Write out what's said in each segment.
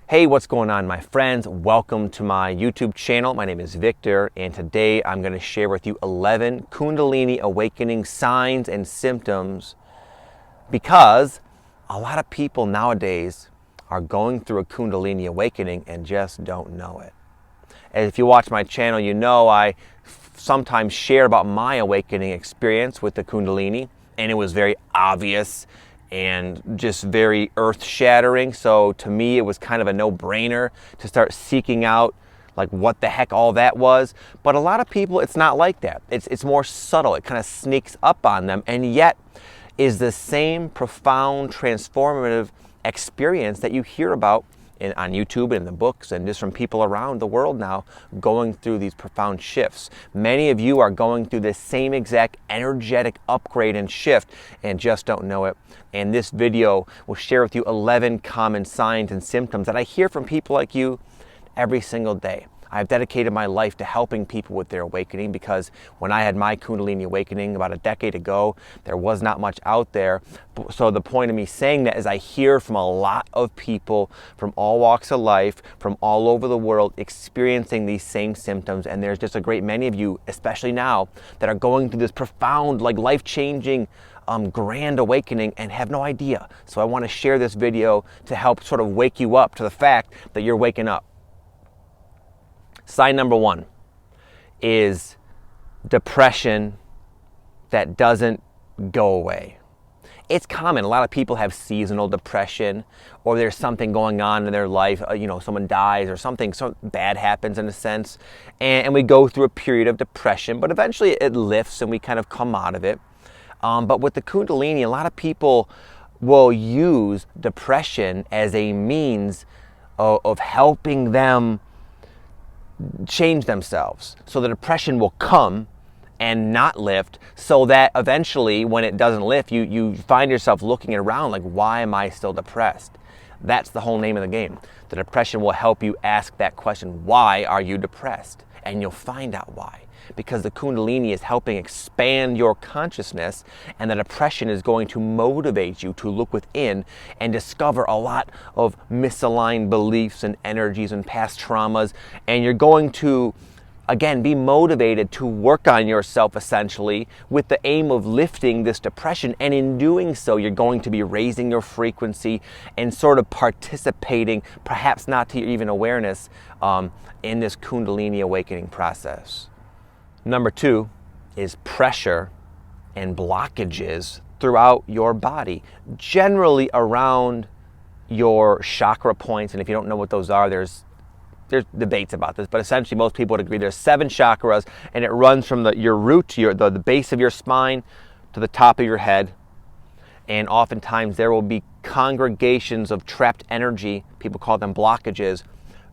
Hey, what's going on, my friends? Welcome to my YouTube channel. My name is Victor, and today I'm going to share with you 11 Kundalini awakening signs and symptoms, because a lot of people nowadays are going through a Kundalini awakening and just don't know it. And if you watch my channel, you know I sometimes share about my awakening experience with the Kundalini, and it was very obvious and just very earth-shattering. So to me, it was kind of a no-brainer to start seeking out like what the heck all that was. But a lot of people, it's not like that. It's more subtle. It kind of sneaks up on them, and yet is the same profound, transformative experience that you hear about on YouTube and in the books and just from people around the world now going through these profound shifts. Many of you are going through the same exact energetic upgrade and shift and just don't know it. And this video will share with you 11 common signs and symptoms that I hear from people like you every single day. I've dedicated my life to helping people with their awakening, because when I had my Kundalini awakening about a decade ago, there was not much out there. So the point of me saying that is I hear from a lot of people from all walks of life, from all over the world, experiencing these same symptoms. And there's just a great many of you, especially now, that are going through this profound, like life-changing, grand awakening and have no idea. So I want to share this video to help sort of wake you up to the fact that you're waking up. Sign number one is depression that doesn't go away. It's common. A lot of people have seasonal depression, or there's something going on in their life. Someone dies or something bad happens in a sense, and we go through a period of depression, but eventually it lifts and we kind of come out of it. But with the Kundalini, a lot of people will use depression as a means of helping them change themselves. So the depression will come and not lift, so that eventually when it doesn't lift, you find yourself looking around like, why am I still depressed? That's the whole name of the game. The depression will help you ask that question, why are you depressed? And you'll find out why. Because the Kundalini is helping expand your consciousness, and the depression is going to motivate you to look within and discover a lot of misaligned beliefs and energies and past traumas. And you're going to, again, be motivated to work on yourself essentially with the aim of lifting this depression. And in doing so, you're going to be raising your frequency and sort of participating, perhaps not to your even awareness, in this Kundalini awakening process. Number two is pressure and blockages throughout your body, generally around your chakra points. And if you don't know what those are, there's debates about this, but essentially most people would agree there's 7 chakras, and it runs from your root to the base of your spine to the top of your head. And oftentimes there will be congregations of trapped energy, people call them blockages,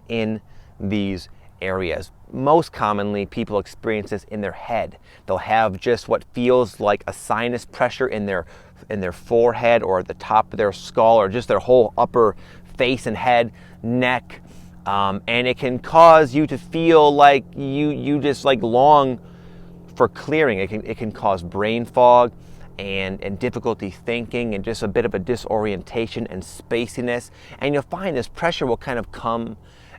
in these areas. Most commonly, people experience this in their head. They'll have just what feels like a sinus pressure in their forehead or at the top of their skull, or just their whole upper face and head, neck, and it can cause you to feel like you just like long for clearing. It can cause brain fog and difficulty thinking, and just a bit of a disorientation and spaciness. And you'll find this pressure will kind of come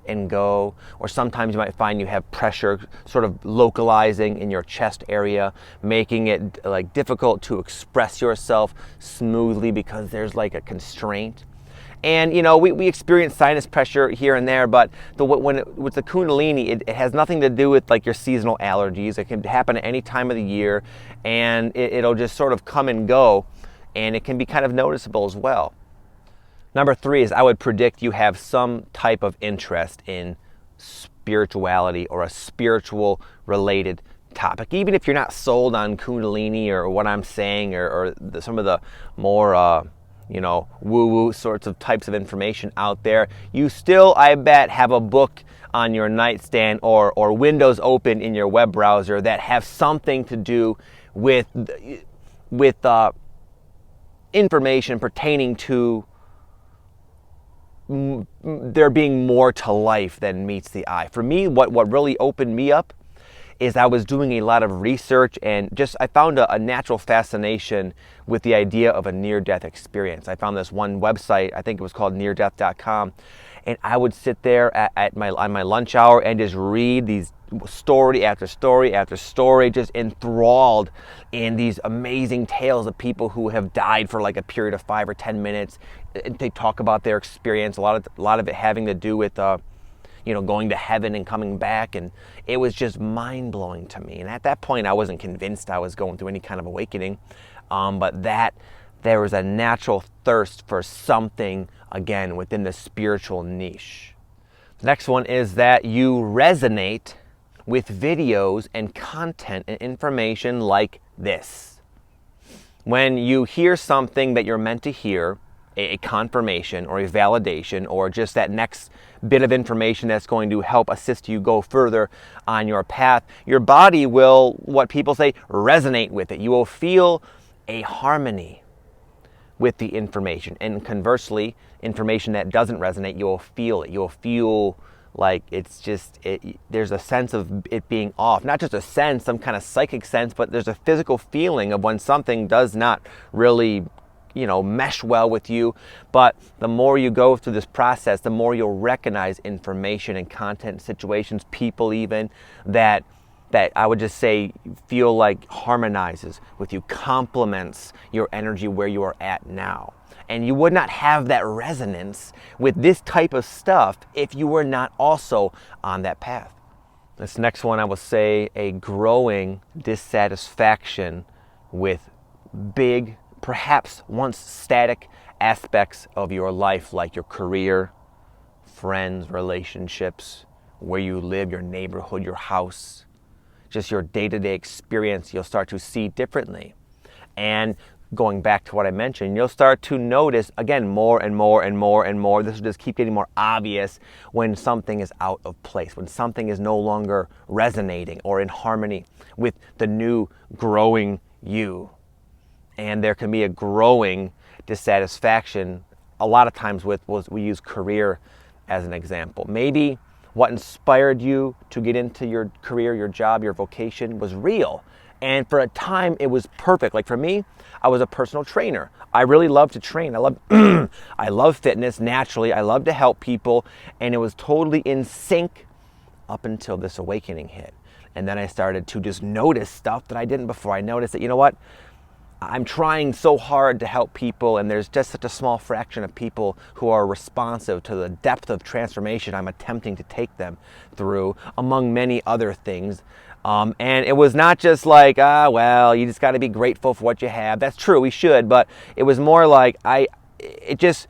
and go, or sometimes you might find you have pressure sort of localizing in your chest area, making it like difficult to express yourself smoothly because there's like a constraint. And we experience sinus pressure here and there, but with the Kundalini, it has nothing to do with like your seasonal allergies. It can happen at any time of the year, and it'll just sort of come and go, and it can be kind of noticeable as well. Number 3 is I would predict you have some type of interest in spirituality or a spiritual related topic. Even if you're not sold on Kundalini or what I'm saying, or some of the more woo-woo sorts of types of information out there, you still, I bet, have a book on your nightstand or windows open in your web browser that have something to do with information pertaining to there being more to life than meets the eye. For me, what really opened me up is I was doing a lot of research and just I found a natural fascination with the idea of a near-death experience. I found this one website, I think it was called neardeath.com, and I would sit there on my lunch hour and just read these story after story after story, just enthralled in these amazing tales of people who have died for like a period of 5 or 10 minutes. They talk about their experience, a lot of it having to do with going to heaven and coming back, and it was just mind-blowing to me. And at that point, I wasn't convinced I was going through any kind of awakening, but that there was a natural thirst for something, again, within the spiritual niche. The next one is that you resonate with videos and content and information like this. When you hear something that you're meant to hear, a confirmation or a validation or just that next bit of information that's going to help assist you go further on your path, your body will, what people say, resonate with it. You will feel a harmony with the information. And conversely, information that doesn't resonate, you'll feel it. You'll feel like there's a sense of it being off. Not just a sense, some kind of psychic sense, but there's a physical feeling of when something does not really mesh well with you. But the more you go through this process, the more you'll recognize information and content, situations, people even, that I would just say feel like harmonizes with you, complements your energy where you are at now. And you would not have that resonance with this type of stuff if you were not also on that path. This next one, I will say a growing dissatisfaction with big, perhaps once static aspects of your life, like your career, friends, relationships, where you live, your neighborhood, your house, just your day-to-day experience, you'll start to see differently. And going back to what I mentioned, you'll start to notice, again, more and more and more and more. This will just keep getting more obvious when something is out of place, when something is no longer resonating or in harmony with the new growing you. And there can be a growing dissatisfaction a lot of times we use career as an example. Maybe what inspired you to get into your career, your job, your vocation was real. And for a time, it was perfect. Like for me, I was a personal trainer. I really love to train. I love fitness naturally. I love to help people. And it was totally in sync up until this awakening hit. And then I started to just notice stuff that I didn't before. I noticed that, you know what? I'm trying so hard to help people, and there's just such a small fraction of people who are responsive to the depth of transformation I'm attempting to take them through, among many other things. And it was not just like, well, you just got to be grateful for what you have. That's true, we should, but it was more like it just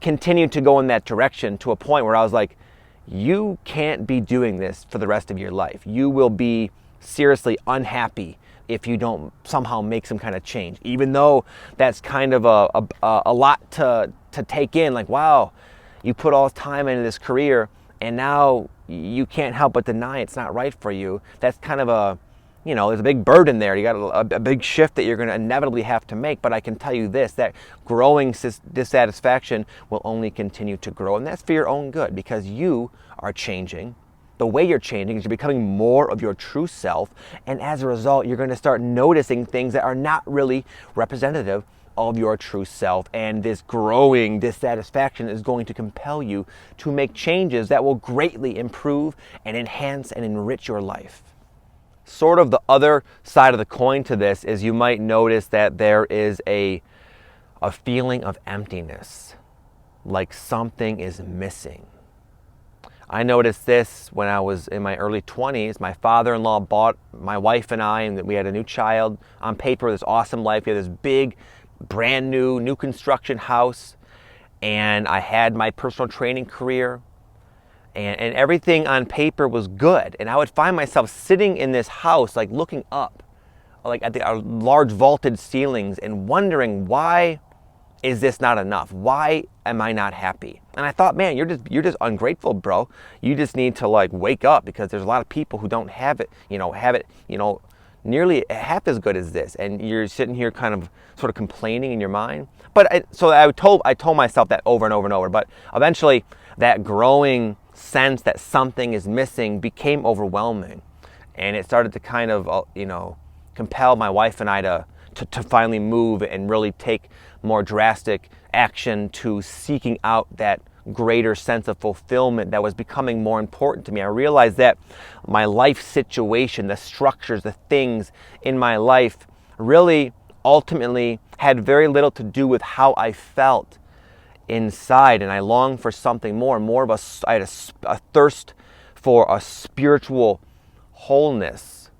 continued to go in that direction to a point where I was like, you can't be doing this for the rest of your life. You will be seriously unhappy if you don't somehow make some kind of change, even though that's kind of a lot to take in. Like, wow, you put all this time into this career and now you can't help but deny it's not right for you. That's kind of there's a big burden there. You got a big shift that you're going to inevitably have to make. But I can tell you this, that growing dissatisfaction will only continue to grow. And that's for your own good, because you are changing. The way you're changing is you're becoming more of your true self. And as a result, you're going to start noticing things that are not really representative of your true self. And this growing dissatisfaction is going to compel you to make changes that will greatly improve and enhance and enrich your life. Sort of the other side of the coin to this is you might notice that there is a feeling of emptiness, like something is missing. I noticed this when I was in my early 20s. My father-in-law bought my wife and I, and we had a new child. On paper, this awesome life. We had this big, brand new construction house, and I had my personal training career, and everything on paper was good. And I would find myself sitting in this house, like looking up, like at the large vaulted ceilings, and wondering, why is this not enough? Why am I not happy? And I thought, man, you're just ungrateful, bro. You just need to like wake up, because there's a lot of people who don't have it nearly half as good as this, and you're sitting here kind of sort of complaining in your mind. But I told myself that over and over and over. But eventually, that growing sense that something is missing became overwhelming, And it started to kind of, compel my wife and I to finally move and really take more drastic action to seeking out that greater sense of fulfillment that was becoming more important to me. I realized that my life situation, the structures, the things in my life really ultimately had very little to do with how I felt inside, and I longed for something more of I had a thirst for a spiritual wholeness.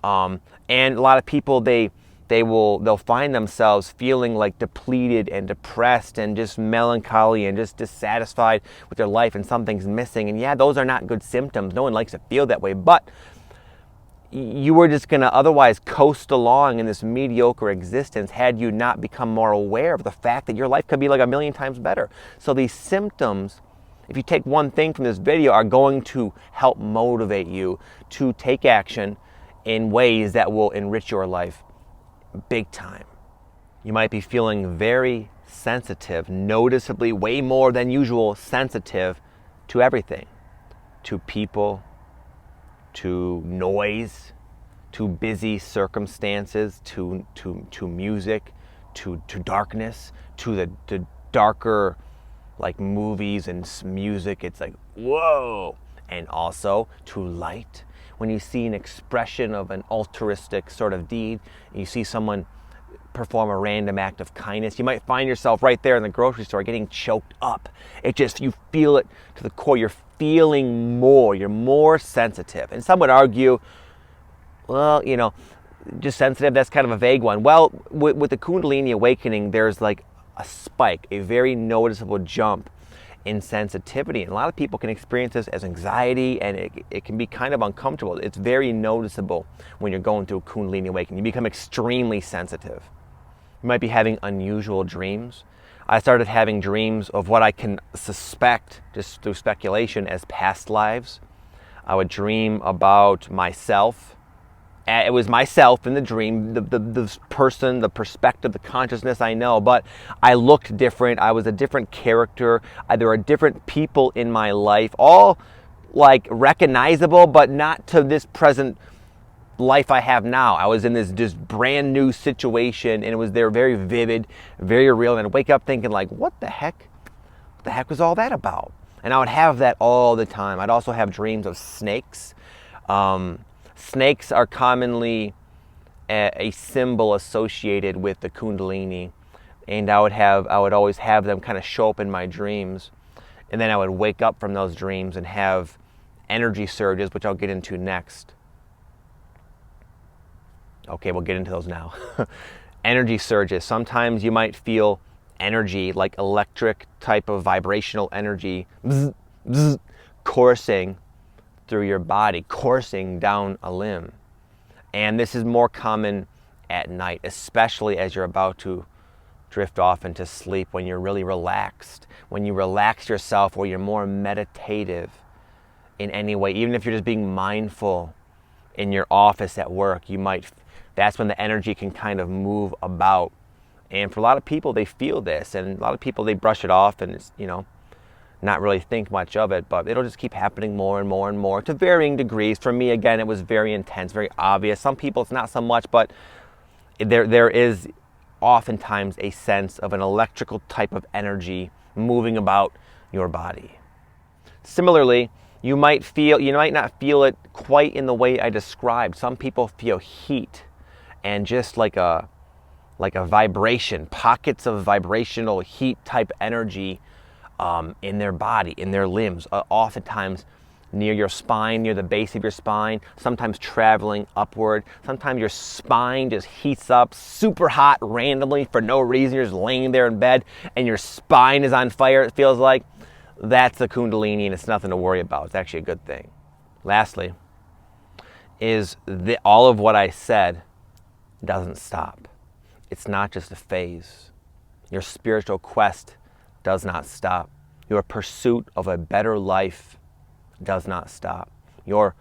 And a lot of people, they'll find themselves feeling like depleted and depressed and just melancholy and just dissatisfied with their life, and something's missing. And yeah, those are not good symptoms. No one likes to feel that way, but you were just going to otherwise coast along in this mediocre existence had you not become more aware of the fact that your life could be like a million times better. So these symptoms, if you take one thing from this video, are going to help motivate you to take action in ways that will enrich your life big time. You might be feeling very sensitive, noticeably way more than usual sensitive to everything, to people, to noise, to busy circumstances, to music, to darkness, to the darker like movies and music. It's like, whoa. And also to light. When you see an expression of an altruistic sort of deed, and you see someone perform a random act of kindness, you might find yourself right there in the grocery store getting choked up. You feel it to the core. You're feeling more. You're more sensitive. And some would argue, well, just sensitive, that's kind of a vague one. Well, with the Kundalini awakening, there's like a spike, a very noticeable jump in sensitivity. And a lot of people can experience this as anxiety, and it can be kind of uncomfortable. It's very noticeable when you're going through Kundalini awakening. You become extremely sensitive. You might be having unusual dreams. I started having dreams of what I can suspect, just through speculation, as past lives. I would dream about myself. It was myself in the dream, the person, the perspective, the consciousness I know, but I looked different. I was a different character. There were different people in my life, all like recognizable, but not to this present life I have now. I was in this just brand new situation, and they're very vivid, very real, and I'd wake up thinking like, what the heck was all that about? And I would have that all the time. I'd also have dreams of snakes. Snakes are commonly a symbol associated with the Kundalini, and I would always have them kind of show up in my dreams, and then I would wake up from those dreams and have energy surges, which I'll get into next. Okay, we'll get into those now. Energy surges. Sometimes you might feel energy, like electric type of vibrational energy, bzz, bzz, coursing through your body, coursing down a limb. And this is more common at night, especially as you're about to drift off into sleep, when you're really relaxed, when you relax yourself, or you're more meditative in any way. Even if you're just being mindful in your office at work, that's when the energy can kind of move about. And for a lot of people, they feel this, and a lot of people, they brush it off and it's, not really think much of it, but it'll just keep happening more and more and more to varying degrees. For me, again, it was very intense, very obvious. Some people it's not so much, but there is oftentimes a sense of an electrical type of energy moving about your body. Similarly, you might not feel it quite in the way I described. Some people feel heat and just like a vibration, pockets of vibrational heat type energy in their body, in their limbs, oftentimes near your spine, near the base of your spine, sometimes traveling upward. Sometimes your spine just heats up super hot randomly for no reason. You're just laying there in bed and your spine is on fire, it feels like. That's the Kundalini, and it's nothing to worry about. It's actually a good thing. Lastly, is all of what I said doesn't stop. It's not just a phase. Your spiritual quest does not stop. Your pursuit of a better life does not stop. Your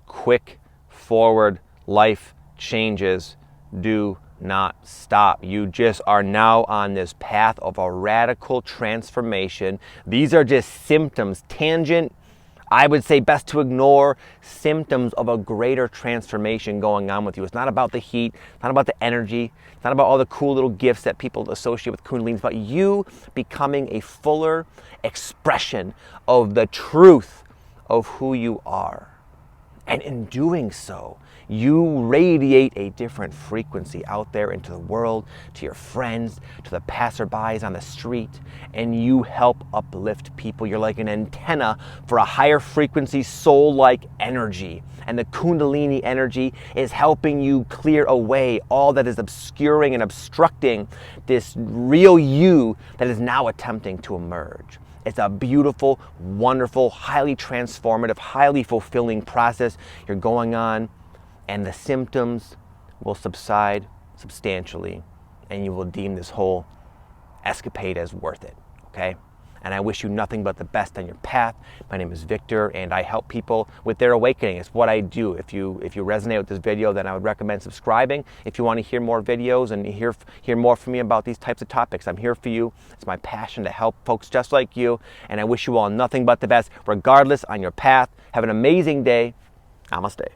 quick, forward life changes do not stop. You just are now on this path of a radical transformation. These are just symptoms, tangent I would say best to ignore symptoms of a greater transformation going on with you. It's not about the heat, it's not about the energy, it's not about all the cool little gifts that people associate with Kundalini. It's about you becoming a fuller expression of the truth of who you are. And in doing so, you radiate a different frequency out there into the world, to your friends, to the passerbys on the street, and you help uplift people. You're like an antenna for a higher frequency, soul-like energy. And the Kundalini energy is helping you clear away all that is obscuring and obstructing this real you that is now attempting to emerge. It's a beautiful, wonderful, highly transformative, highly fulfilling process you're going on, and the symptoms will subside substantially, and you will deem this whole escapade as worth it, okay? And I wish you nothing but the best on your path. My name is Victor, and I help people with their awakening. It's what I do. If you resonate with this video, then I would recommend subscribing. If you want to hear more videos and hear more from me about these types of topics, I'm here for you. It's my passion to help folks just like you, and I wish you all nothing but the best, regardless on your path. Have an amazing day. Namaste.